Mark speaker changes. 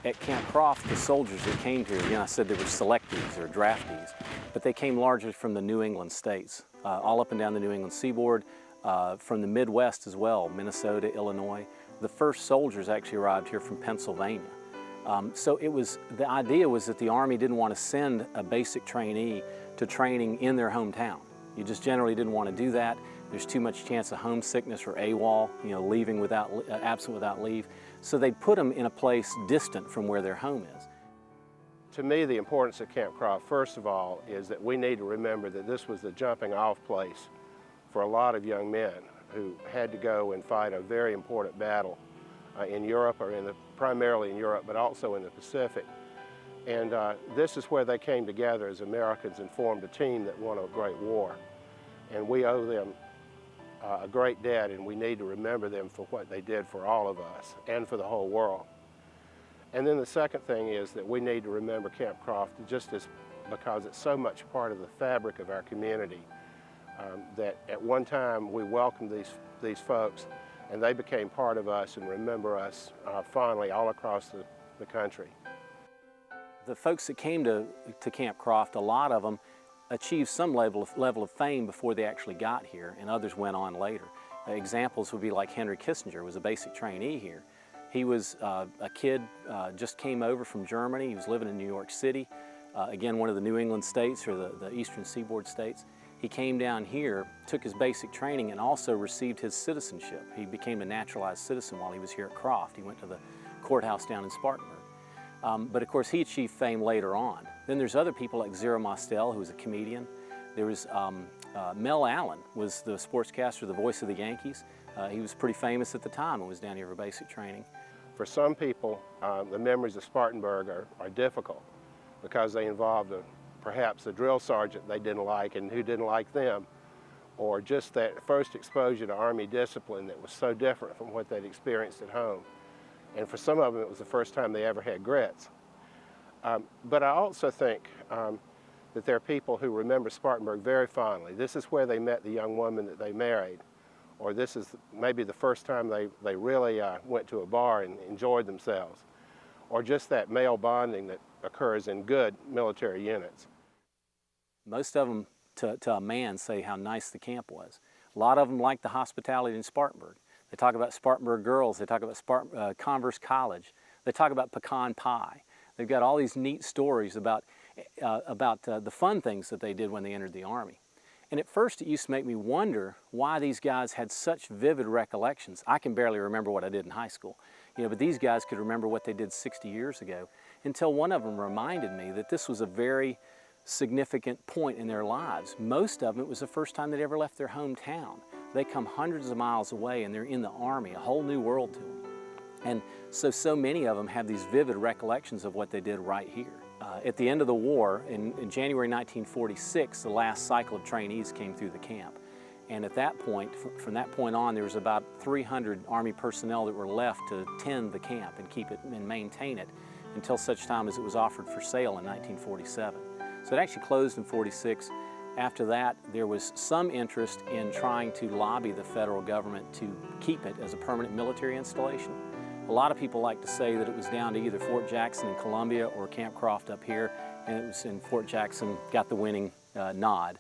Speaker 1: At Camp Croft, the soldiers that came here, I said they were selectees or draftees, but they came largely from the New England states, all up and down the New England seaboard, from the Midwest as well, Minnesota, Illinois. The first soldiers actually arrived here from Pennsylvania. So the idea was that the Army didn't want to send a basic trainee to training in their hometown. You just generally didn't want to do that. There's too much chance of homesickness or AWOL, leaving absent without leave. So they'd put them in a place distant from where their home is.
Speaker 2: To me, the importance of Camp Croft, first of all, is that we need to remember that this was the jumping off place for a lot of young men who had to go and fight a very important battle in Europe, or primarily in Europe, but also in the Pacific. And this is where they came together as Americans and formed a team that won a great war. And we owe them a great debt, and we need to remember them for what they did for all of us and for the whole world. And then the second thing is that we need to remember Camp Croft because it's so much part of the fabric of our community, that at one time we welcomed these folks, and they became part of us and remember us fondly all across the country.
Speaker 1: The folks that came to Camp Croft, a lot of them achieved some level of fame before they actually got here, and others went on later. Examples would be like Henry Kissinger was a basic trainee here. He was a kid, just came over from Germany. He was living in New York City, again, one of the New England states or the Eastern Seaboard states. He came down here, took his basic training, and also received his citizenship. He became a naturalized citizen while he was here at Croft. He went to the courthouse down in Spartanburg. But of course, he achieved fame later on. Then there's other people like Zero Mostel, who was a comedian. There was Mel Allen, was the sportscaster, the voice of the Yankees. He was pretty famous at the time and was down here for basic training.
Speaker 2: For some people, the memories of Spartanburg are difficult because they involved perhaps a drill sergeant they didn't like and who didn't like them, or just that first exposure to Army discipline that was so different from what they'd experienced at home. And for some of them, it was the first time they ever had grits. But I also think that there are people who remember Spartanburg very fondly. This is where they met the young woman that they married, or this is maybe the first time they really went to a bar and enjoyed themselves, or just that male bonding that occurs in good military units.
Speaker 1: Most of them, to a man, say how nice the camp was. A lot of them liked the hospitality in Spartanburg. They talk about Spartanburg girls, they talk about Converse College, they talk about pecan pie. They've got all these neat stories about the fun things that they did when they entered the Army. And at first it used to make me wonder why these guys had such vivid recollections. I can barely remember what I did in high school, but these guys could remember what they did 60 years ago, until one of them reminded me that this was a very significant point in their lives. Most of them, it was the first time they'd ever left their hometown. They come hundreds of miles away and they're in the Army, a whole new world to them. And so many of them have these vivid recollections of what they did right here. At the end of the war, in January 1946, the last cycle of trainees came through the camp. And at that point, from that point on, there was about 300 Army personnel that were left to tend the camp and keep it and maintain it until such time as it was offered for sale in 1947. So it actually closed in 46. After that, there was some interest in trying to lobby the federal government to keep it as a permanent military installation. A lot of people like to say that it was down to either Fort Jackson in Columbia or Camp Croft up here, and it was in Fort Jackson got the winning nod.